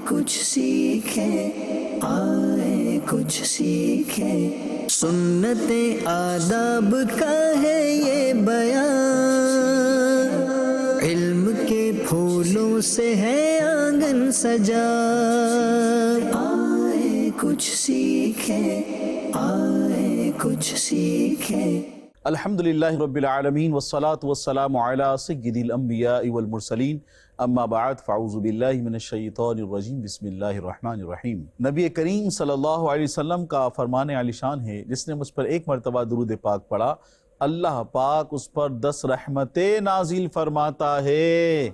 کچھ سیکھیں، آئے کچھ سیکھیں، سنت آداب کا ہے یہ بیان، علم کے پھولوں سے ہے آنگن سجا، آئے کچھ سیکھیں، آئے کچھ سیکھیں۔ الحمدللہ رب العالمین والصلاة والسلام علی سید الانبیاء والمرسلین، اما بعد فاعوذ باللہ من الشیطان الرجیم، بسم اللہ الرحمن الرحیم۔ نبی کریم صلی اللہ علیہ وسلم کا فرمان عالی شان ہے، جس نے مجھ پر ایک مرتبہ درود پاک پڑھا، اللہ پاک اس پر 10 رحمتیں نازل فرماتا ہے۔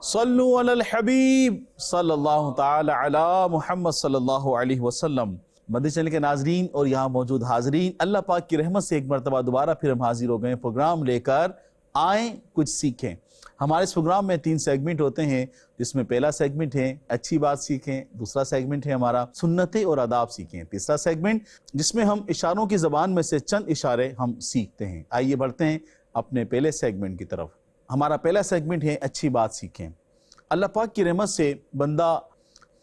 صلو علی الحبیب صلی اللہ تعالی علی محمد صلی اللہ علیہ وسلم۔ مدنی چینل کے ناظرین اور یہاں موجود حاضرین، اللہ پاک کی رحمت سے ایک مرتبہ دوبارہ پھر ہم حاضر ہو گئے پروگرام لے کر، آئیں کچھ سیکھیں۔ ہمارے اس پروگرام میں 3 سیگمنٹ ہوتے ہیں، جس میں پہلا سیگمنٹ ہے اچھی بات سیکھیں، دوسرا سیگمنٹ ہے ہمارا سنتیں اور آداب سیکھیں، تیسرا سیگمنٹ جس میں ہم اشاروں کی زبان میں سے چند اشارے ہم سیکھتے ہیں۔ آئیے بڑھتے ہیں اپنے پہلے سیگمنٹ کی طرف۔ ہمارا پہلا سیگمنٹ ہے اچھی بات سیکھیں۔ اللہ پاک کی رحمت سے بندہ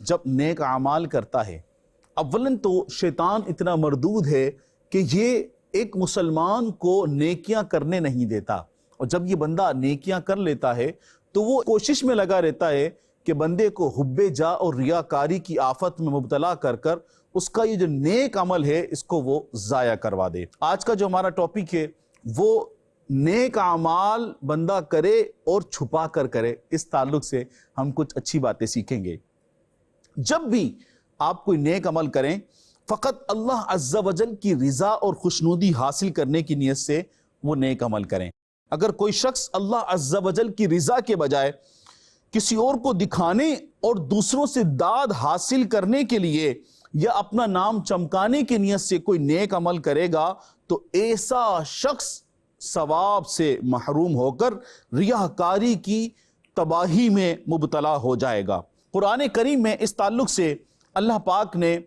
جب نیک اعمال کرتا ہے، اولاً تو شیطان اتنا مردود ہے کہ یہ ایک مسلمان کو نیکیاں کرنے نہیں دیتا، اور جب یہ بندہ نیکیاں کر لیتا ہے تو وہ کوشش میں لگا رہتا ہے کہ بندے کو حب جا اور ریاکاری کی آفت میں مبتلا کر کر اس کا یہ جو نیک عمل ہے اس کو وہ ضائع کروا دے۔ آج کا جو ہمارا ٹاپک ہے وہ نیک اعمال بندہ کرے اور چھپا کر کرے، اس تعلق سے ہم کچھ اچھی باتیں سیکھیں گے۔ جب بھی آپ کوئی نیک عمل کریں، فقط اللہ عز و جل کی رضا اور خوشنودی حاصل کرنے کی نیت سے وہ نیک عمل کریں۔ اگر کوئی شخص اللہ عز و جل کی رضا کے بجائے کسی اور کو دکھانے اور دوسروں سے داد حاصل کرنے کے لیے یا اپنا نام چمکانے کی نیت سے کوئی نیک عمل کرے گا تو ایسا شخص ثواب سے محروم ہو کر ریاکاری کی تباہی میں مبتلا ہو جائے گا۔ قرآن کریم میں اس تعلق سے اللہ پاک نے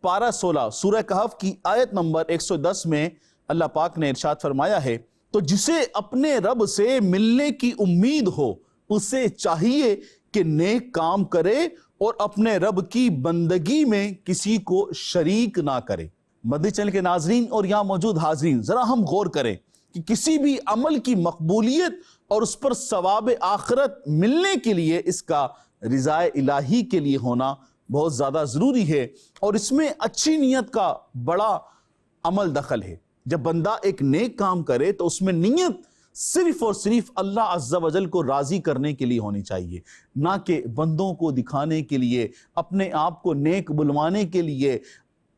پارہ 16 سورہ کہف کی آیت نمبر 110 میں اللہ پاک نے ارشاد فرمایا ہے، تو جسے اپنے رب سے ملنے کی امید ہو اسے چاہیے کہ نیک کام کرے اور اپنے رب کی بندگی میں کسی کو شریک نہ کرے۔ مدنی چینل کے ناظرین اور یہاں موجود حاضرین، ذرا ہم غور کریں کہ کسی بھی عمل کی مقبولیت اور اس پر ثواب آخرت ملنے کے لیے اس کا رضا الہی کے لیے ہونا بہت زیادہ ضروری ہے، اور اس میں اچھی نیت کا بڑا عمل دخل ہے۔ جب بندہ ایک نیک کام کرے تو اس میں نیت صرف اور صرف اللہ عز و جل کو راضی کرنے کے لیے ہونی چاہیے، نہ کہ بندوں کو دکھانے کے لیے، اپنے آپ کو نیک بلوانے کے لیے،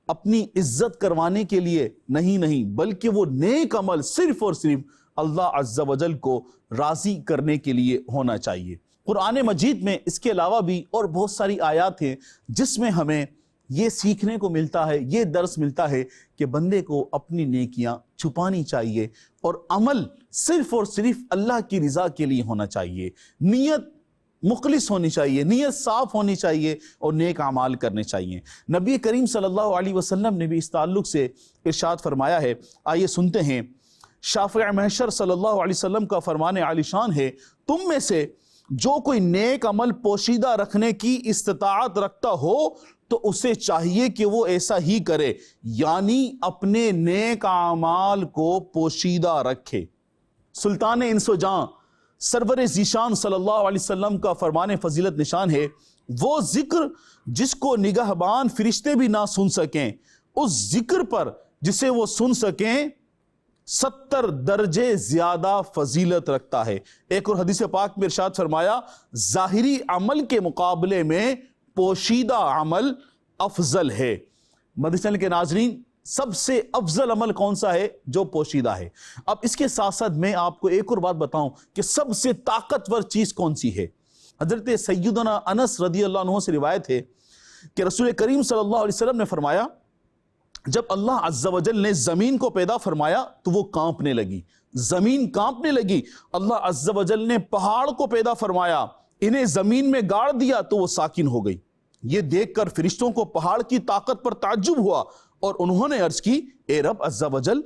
اپنی عزت کروانے کے لیے نہیں، بلکہ وہ نیک عمل صرف اور صرف اللہ عز و جل کو راضی کرنے کے لیے ہونا چاہیے۔ قرآن مجید میں اس کے علاوہ بھی اور بہت ساری آیات ہیں جس میں ہمیں یہ سیکھنے کو ملتا ہے، یہ درس ملتا ہے کہ بندے کو اپنی نیکیاں چھپانی چاہیے اور عمل صرف اور صرف اللہ کی رضا کے لیے ہونا چاہیے، نیت مخلص ہونی چاہیے، نیت صاف ہونی چاہیے اور نیک اعمال کرنے چاہیے۔ نبی کریم صلی اللہ علیہ وسلم نے بھی اس تعلق سے ارشاد فرمایا ہے، آئیے سنتے ہیں۔ شافع محشر صلی اللہ علیہ وسلم کا فرمان عالی شان ہے، تم میں سے جو کوئی نیک عمل پوشیدہ رکھنے کی استطاعت رکھتا ہو تو اسے چاہیے کہ وہ ایسا ہی کرے، یعنی اپنے نیک اعمال کو پوشیدہ رکھے۔ سلطان انس و جاں سرور ذیشان صلی اللہ علیہ وسلم کا فرمان فضیلت نشان ہے، وہ ذکر جس کو نگہبان فرشتے بھی نہ سن سکیں، اس ذکر پر جسے وہ سن سکیں 70 درجے زیادہ فضیلت رکھتا ہے۔ ایک اور حدیث پاک میں ارشاد فرمایا، ظاہری عمل کے مقابلے میں پوشیدہ عمل افضل ہے۔ مدنی چینل کے ناظرین، سب سے افضل عمل کون سا ہے؟ جو پوشیدہ ہے۔ اب اس کے ساتھ ساتھ میں آپ کو ایک اور بات بتاؤں کہ سب سے طاقتور چیز کون سی ہے؟ حضرت سیدنا انس رضی اللہ عنہ سے روایت ہے کہ رسول کریم صلی اللہ علیہ وسلم نے فرمایا، جب اللہ عز و جل نے زمین کو پیدا فرمایا تو وہ کانپنے لگی، زمین کانپنے لگی۔ اللہ عز و جل نے پہاڑ کو پیدا فرمایا، انہیں زمین میں گاڑ دیا تو وہ ساکن ہو گئی۔ یہ دیکھ کر فرشتوں کو پہاڑ کی طاقت پر تعجب ہوا اور انہوں نے عرض کی، اے رب عز و جل،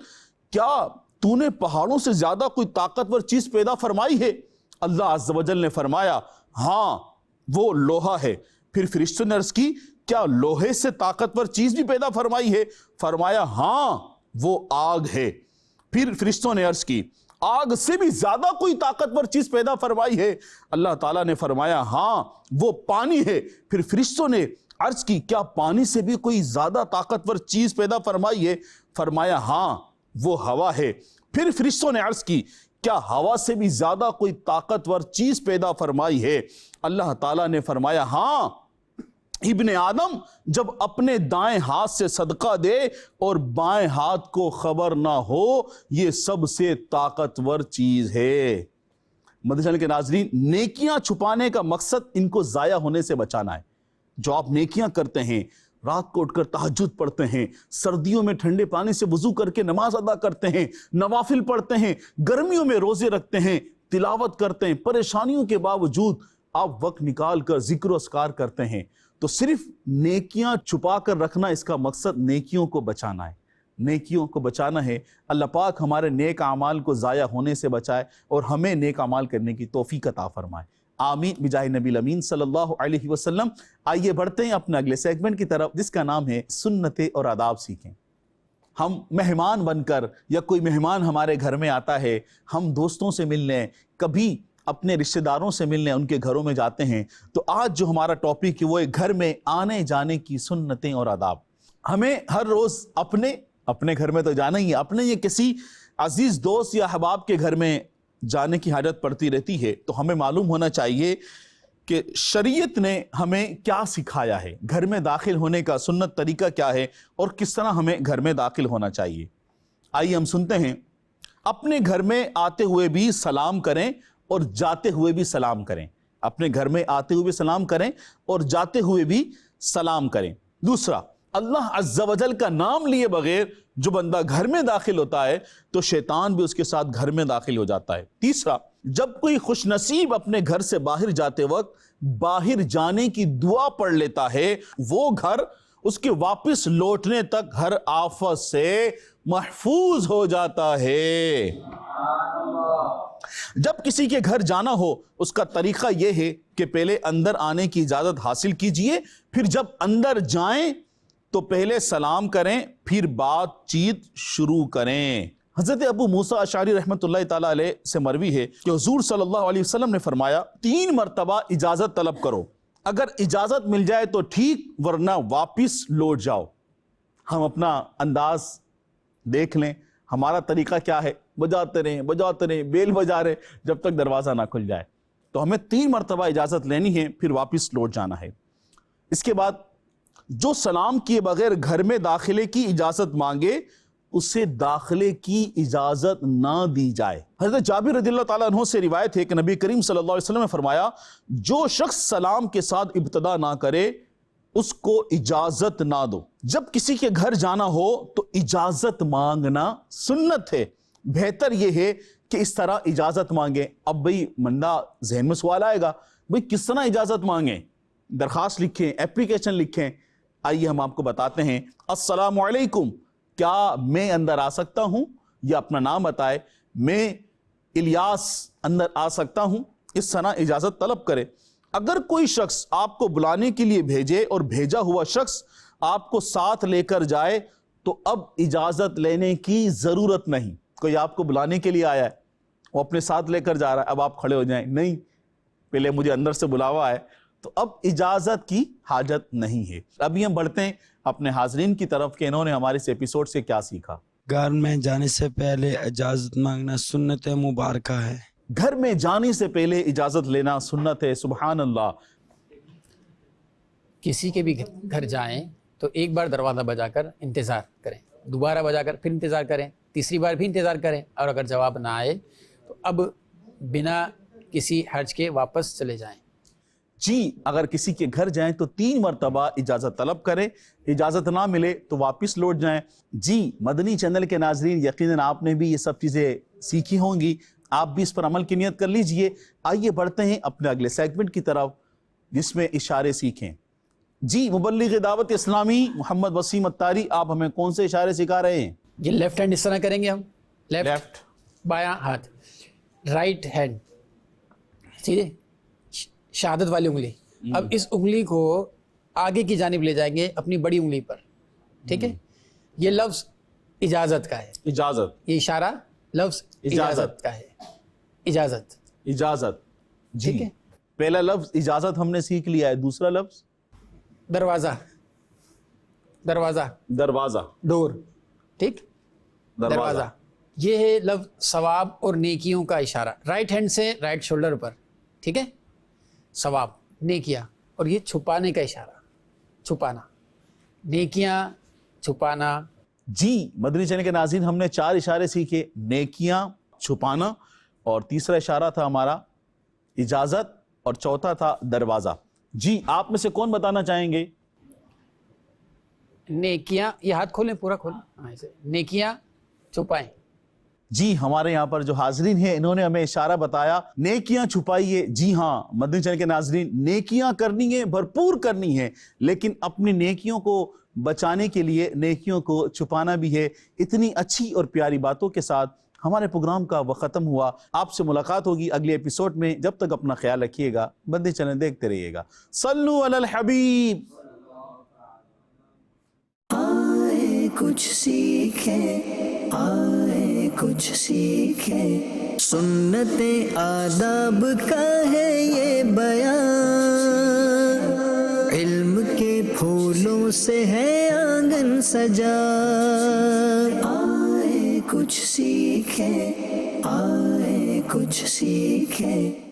کیا تو نے پہاڑوں سے زیادہ کوئی طاقتور چیز پیدا فرمائی ہے؟ اللہ عز و جل نے فرمایا، ہاں وہ لوہا ہے، پھر فرشتوں نے عرض کی کیا لوہے سے طاقتور چیز بھی پیدا فرمائی ہے؟ فرمایا ہاں وہ آگ ہے۔ پھر فرشتوں نے عرض کی آگ سے بھی زیادہ کوئی طاقتور چیز پیدا فرمائی ہے؟ اللہ تعالیٰ نے فرمایا ہاں وہ پانی ہے۔ پھر فرشتوں نے عرض کی کیا پانی سے بھی کوئی زیادہ طاقتور چیز پیدا فرمائی ہے؟ فرمایا ہاں وہ ہوا ہے۔ پھر فرشتوں نے عرض کی کیا ہوا سے بھی زیادہ کوئی طاقتور چیز پیدا فرمائی ہے؟ اللہ تعالیٰ نے فرمایا ہاں ابن آدم جب اپنے دائیں ہاتھ سے صدقہ دے اور بائیں ہاتھ کو خبر نہ ہو یہ سب سے طاقتور چیز ہے۔ مدنی چینل کے ناظرین، نیکیاں چھپانے کا مقصد ان کو ضائع ہونے سے بچانا ہے۔ جو آپ نیکیاں کرتے ہیں، رات کو اٹھ کر تہجد پڑھتے ہیں، سردیوں میں ٹھنڈے پانی سے وضو کر کے نماز ادا کرتے ہیں، نوافل پڑھتے ہیں، گرمیوں میں روزے رکھتے ہیں، تلاوت کرتے ہیں، پریشانیوں کے باوجود آپ وقت نکال کر ذکر و اذکار کرتے ہیں، تو صرف نیکیاں چھپا کر رکھنا اس کا مقصد نیکیوں کو بچانا ہے، نیکیوں کو بچانا ہے۔ اللہ پاک ہمارے نیک اعمال کو ضائع ہونے سے بچائے اور ہمیں نیک اعمال کرنے کی توفیق عطا فرمائے، آمین بجاہ نبی الامین صلی اللہ علیہ وسلم۔ آئیے بڑھتے ہیں اپنے اگلے سیگمنٹ کی طرف جس کا نام ہے سنتیں اور آداب سیکھیں۔ ہم مہمان بن کر یا کوئی مہمان ہمارے گھر میں آتا ہے، ہم دوستوں سے ملنے، کبھی اپنے رشتہ داروں سے ملنے ان کے گھروں میں جاتے ہیں، تو آج جو ہمارا ٹاپک ہے وہ ہے گھر میں آنے جانے کی سنتیں اور آداب۔ ہمیں ہر روز اپنے گھر میں تو جانا ہی ہے، اپنے یہ کسی عزیز دوست یا احباب کے گھر میں جانے کی حاجت پڑتی رہتی ہے، تو ہمیں معلوم ہونا چاہیے کہ شریعت نے ہمیں کیا سکھایا ہے، گھر میں داخل ہونے کا سنت طریقہ کیا ہے اور کس طرح ہمیں گھر میں داخل ہونا چاہیے۔ آئیے ہم سنتے ہیں۔ اپنے گھر میں آتے ہوئے بھی سلام کریں اور جاتے ہوئے بھی سلام کریں۔ اپنے گھر میں آتے ہوئے بھی سلام کریں اور جاتے ہوئے بھی سلام کریں۔ دوسرا، اللہ عز و جل کا نام لیے بغیر جو بندہ گھر میں داخل ہوتا ہے تو شیطان بھی اس کے ساتھ گھر میں داخل ہو جاتا ہے۔ تیسرا، جب کوئی خوش نصیب اپنے گھر سے باہر جاتے وقت باہر جانے کی دعا پڑھ لیتا ہے، وہ گھر اس کے واپس لوٹنے تک ہر آفت سے محفوظ ہو جاتا ہے۔ جب کسی کے گھر جانا ہو اس کا طریقہ یہ ہے کہ پہلے اندر آنے کی اجازت حاصل کیجئے، پھر جب اندر جائیں تو پہلے سلام کریں، پھر بات چیت شروع کریں۔ حضرت ابو موسیٰ اشعری رحمۃ اللہ تعالیٰ علیہ سے مروی ہے کہ حضور صلی اللہ علیہ وسلم نے فرمایا 3 مرتبہ اجازت طلب کرو، اگر اجازت مل جائے تو ٹھیک ورنہ واپس لوٹ جاؤ۔ ہم اپنا انداز دیکھ لیں، ہمارا طریقہ کیا ہے، بجاتے رہیں بیل بجا رہے جب تک دروازہ نہ کھل جائے۔ تو ہمیں 3 مرتبہ اجازت لینی ہے، پھر واپس لوٹ جانا ہے۔ اس کے بعد جو سلام کیے بغیر گھر میں داخلے کی اجازت مانگے اسے داخلے کی اجازت نہ دی جائے۔ حضرت جابر رضی اللہ تعالیٰ عنہ سے روایت ہے کہ نبی کریم صلی اللہ علیہ وسلم نے فرمایا جو شخص سلام کے ساتھ ابتدا نہ کرے اس کو اجازت نہ دو۔ جب کسی کے گھر جانا ہو تو اجازت مانگنا سنت ہے، بہتر یہ ہے کہ اس طرح اجازت مانگیں۔ اب بھئی مندہ ذہن میں سوال آئے گا، بھئی کس طرح اجازت مانگیں؟ درخواست لکھیں، اپلیکیشن لکھیں۔ آئیے ہم آپ کو بتاتے ہیں۔ السلام علیکم، کیا میں اندر آ سکتا ہوں؟ یا اپنا نام بتائے، میں الیاس اندر آ سکتا ہوں؟ اس طرح اجازت طلب کرے۔ اگر کوئی شخص آپ کو بلانے کے لیے بھیجے اور بھیجا ہوا شخص آپ کو ساتھ لے کر جائے تو اب اجازت لینے کی ضرورت نہیں۔ کوئی آپ کو بلانے کے لیے آیا ہے، وہ اپنے ساتھ لے کر جا رہا ہے، اب آپ کھڑے ہو جائیں، نہیں، پہلے مجھے اندر سے بلاوا ہے، تو اب اجازت کی حاجت نہیں ہے۔ ابھی ہم بڑھتے ہیں اپنے حاضرین کی طرف کہ انہوں نے ہمارے اس ایپیسوڈ سے کیا سیکھا۔ گھر میں جانے سے پہلے اجازت مانگنا سنت مبارکہ ہے۔ گھر میں جانے سے پہلے اجازت لینا سنت ہے، سبحان اللہ۔ کسی کے بھی گھر جائیں تو ایک بار دروازہ بجا کر انتظار کریں، دوبارہ بجا کر پھر انتظار کریں، تیسری بار بھی انتظار کریں، اور اگر جواب نہ آئے تو اب بنا کسی حرج کے واپس چلے جائیں۔ جی، اگر کسی کے گھر جائیں تو 3 مرتبہ اجازت طلب کریں، اجازت نہ ملے تو واپس لوٹ جائیں۔ جی، مدنی چینل کے ناظرین، یقیناً آپ نے بھی یہ سب چیزیں سیکھی ہوں گی، آپ بھی اس پر عمل کی نیت کر لیجئے۔ آئیے بڑھتے ہیں اپنے اگلے سیگمنٹ کی طرف جس میں اشارے سیکھیں۔ جی، مبلغ دعوت اسلامی محمد وسیم اتاری، آپ ہمیں کون سے اشارے سکھا رہے ہیں؟ یہ لیفٹ ہینڈ اس طرح کریں گے ہم، لیفٹ بایاں ہاتھ، رائٹ ہینڈ سیدھے شہادت والی انگلی، اب اس انگلی کو آگے کی جانب لے جائیں گے اپنی بڑی انگلی پر, ٹھیک ہے. یہ لفظ اجازت کا ہے, اجازت, یہ اشارہ لفظ اجازت کا ہے, اجازت, اجازت. جی ٹھیک ہے. پہلا لفظ اجازت ہم نے سیکھ لیا ہے, دوسرا لفظ دروازہ, دروازہ, دروازہ, ڈور, ٹھیک, دروازہ. یہ ہے لفظ ثواب اور نیکیوں کا اشارہ, رائٹ ہینڈ سے رائٹ شولڈر پر, ٹھیک ہے, ثواب, نیکیاں, اور یہ چھپانے کا اشارہ, چھپانا, نیکیاں چھپانا. جی مدنی چینل کے ناظرین, ہم نے 4 اشارے سیکھے, نیکیاں, چھپانا, اور تیسرا اشارہ تھا ہمارا اجازت, اور چوتھا تھا دروازہ. جی آپ میں سے کون بتانا چاہیں گے؟ نیکیاں, یہ ہاتھ کھولیں, پورا کھولیں, ایسے, نیکیاں چھپائیں. جی ہمارے یہاں پر جو حاضرین ہیں انہوں نے ہمیں اشارہ بتایا, نیکیاں چھپائیے. جی ہاں مدنی چینل کے ناظرین, نیکیاں کرنی ہے, بھرپور کرنی ہے, لیکن اپنی نیکیوں کو بچانے کے لیے نیکیوں کو چھپانا بھی ہے. اتنی اچھی اور پیاری باتوں کے ساتھ ہمارے پروگرام کا وقت ختم ہوا. آپ سے ملاقات ہوگی اگلے ایپیسوڈ میں, جب تک اپنا خیال رکھیے گا, مدنی چینل دیکھتے رہیے گا. صلو علی الحبیب. آئے کچھ سیکھیں, آئے کچھ سیکھیں, سنت آداب کا ہے یہ بیان, علم کے پھولوں سے ہے آنگن سجا. آئے کچھ سیکھیں, آئے کچھ سیکھیں.